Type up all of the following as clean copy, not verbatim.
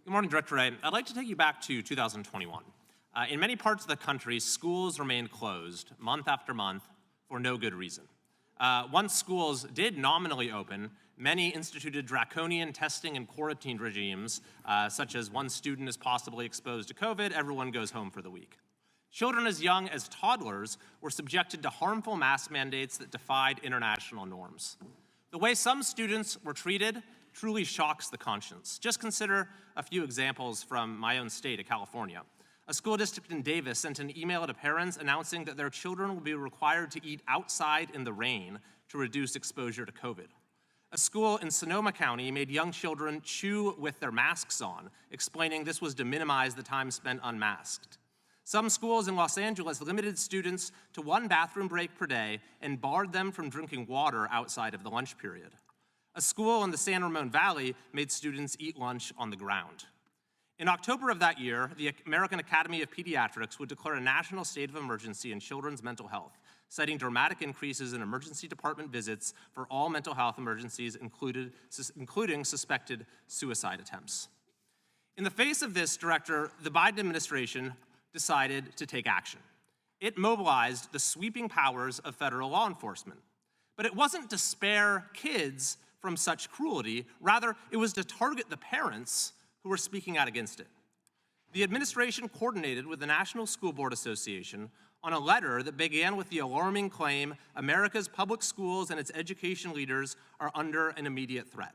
Good morning, Director Wray. I'd like to take you back to 2021. In many parts of the country, schools remained closed month after month for no good reason. Once schools did nominally open, many instituted draconian testing and quarantine regimes, such as one student is possibly exposed to COVID, everyone goes home for the week. Children as young as toddlers were subjected to harmful mask mandates that defied international norms. The way some students were treated truly shocks the conscience. Just consider a few examples from my own state of California. A school district in Davis sent an email to parents announcing that their children will be required to eat outside in the rain to reduce exposure to COVID. A school in Sonoma County made young children chew with their masks on, explaining this was to minimize the time spent unmasked. Some schools in Los Angeles limited students to one bathroom break per day and barred them from drinking water outside of the lunch period. A school in the San Ramon Valley made students eat lunch on the ground. In October of that year, the American Academy of Pediatrics would declare a national state of emergency in children's mental health, citing dramatic increases in emergency department visits for all mental health emergencies, including suspected suicide attempts. In the face of this, Director, the Biden administration decided to take action. It mobilized the sweeping powers of federal law enforcement. But it wasn't to spare kids from such cruelty. Rather, it was to target the parents who were speaking out against it. The administration coordinated with the National School Board Association on a letter that began with the alarming claim America's public schools and its education leaders are under an immediate threat.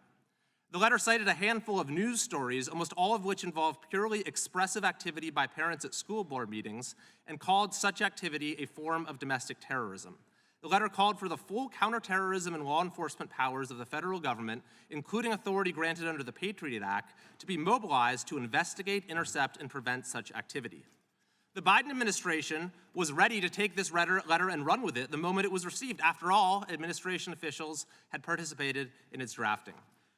The letter cited a handful of news stories, almost all of which involved purely expressive activity by parents at school board meetings, and called such activity a form of domestic terrorism. The letter called for the full counterterrorism and law enforcement powers of the federal government, including authority granted under the Patriot Act, to be mobilized to investigate, intercept, and prevent such activity. The Biden administration was ready to take this letter and run with it the moment it was received. After all, administration officials had participated in its drafting.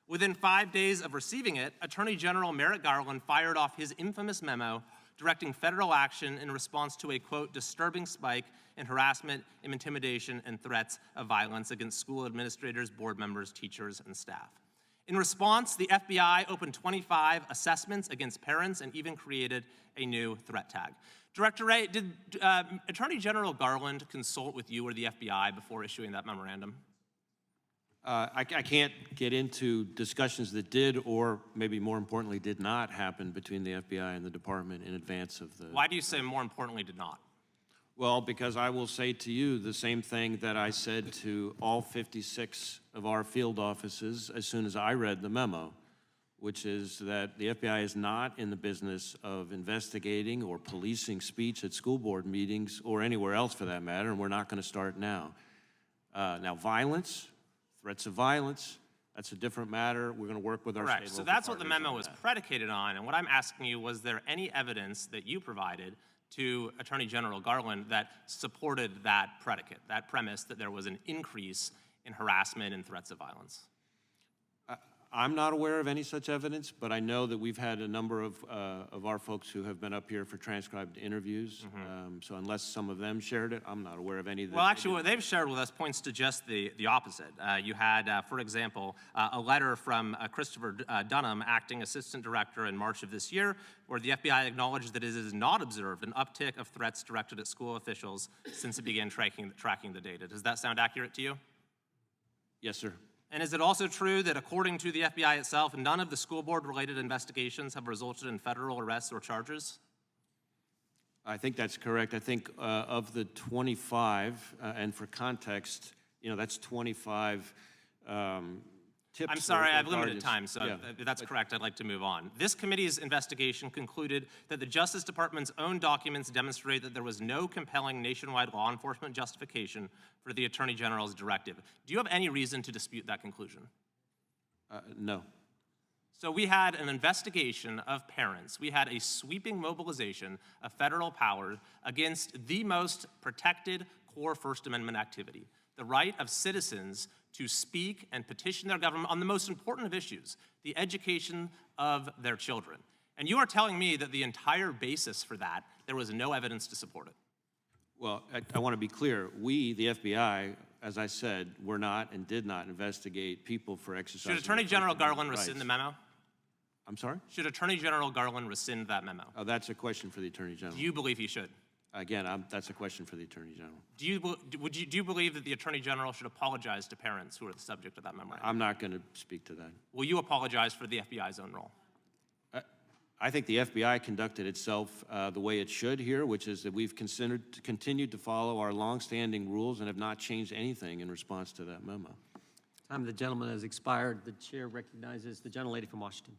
Within 5 days of receiving it, Attorney General Merrick Garland fired off his infamous memo directing federal action in response to a, quote, disturbing spike in harassment, intimidation, and threats of violence against school administrators, board members, teachers, and staff. In response, the FBI opened 25 assessments against parents and even created a new threat tag. Director Wray, did Attorney General Garland consult with you or the FBI before issuing that memorandum? I can't get into discussions that did, or maybe more importantly, did not happen between the FBI and the department in advance of the... Why do you say more importantly did not? Well, because I will say to you the same thing that I said to all 56 of our field offices as soon as I read the memo, which is that the FBI is not in the business of investigating or policing speech at school board meetings or anywhere else for that matter, and we're not going to start now. Now, violence, threats of violence, that's a different matter. We're going to work with our state and local So that's what the partners memo on was that. predicated on. And what I'm asking you, was there any evidence that you provided to Attorney General Garland that supported that predicate, that premise that there was an increase in harassment and threats of violence? I'm not aware of any such evidence, but I know that we've had a number of our folks who have been up here for transcribed interviews. So unless some of them shared it, I'm not aware of any. Well, actually, what they've shared with us points to just the opposite. You had, for example, a letter from Christopher Dunham, acting assistant director in March of this year, where the FBI acknowledged that it has not observed an uptick of threats directed at school officials since it began tracking the data. Does that sound accurate to you? Yes, sir. And is it also true that, according to the FBI itself, none of the school board-related investigations have resulted in federal arrests or charges? I think that's correct. I think of the 25, and for context, that's 25 tips. I'm sorry, I have limited time, so if that's correct, I'd like to move on. This committee's investigation concluded that the Justice Department's own documents demonstrate that there was no compelling nationwide law enforcement justification for the Attorney General's directive. Do you have any reason to dispute that conclusion? No. So we had an investigation of parents. We had a sweeping mobilization of federal power against the most protected core First Amendment activity, the right of citizens to speak and petition their government on the most important of issues, the education of their children. And you are telling me that the entire basis for that, there was no evidence to support it. Well, I want to be clear. We, the FBI, as I said, were not and did not investigate people for exercising. Should Attorney General Garland rescind the memo? I'm sorry? Should Attorney General Garland rescind that memo? Oh, that's a question for the Attorney General. Do you believe he should? Again, that's a question for the Attorney General. Do you believe that the Attorney General should apologize to parents who are the subject of that memorandum? I'm not going to speak to that. Will you apologize for the FBI's own role? I think the FBI conducted itself the way it should here, which is that we've continued to follow our longstanding rules and have not changed anything in response to that memo. Time of the gentleman has expired. The chair recognizes the gentlelady from Washington.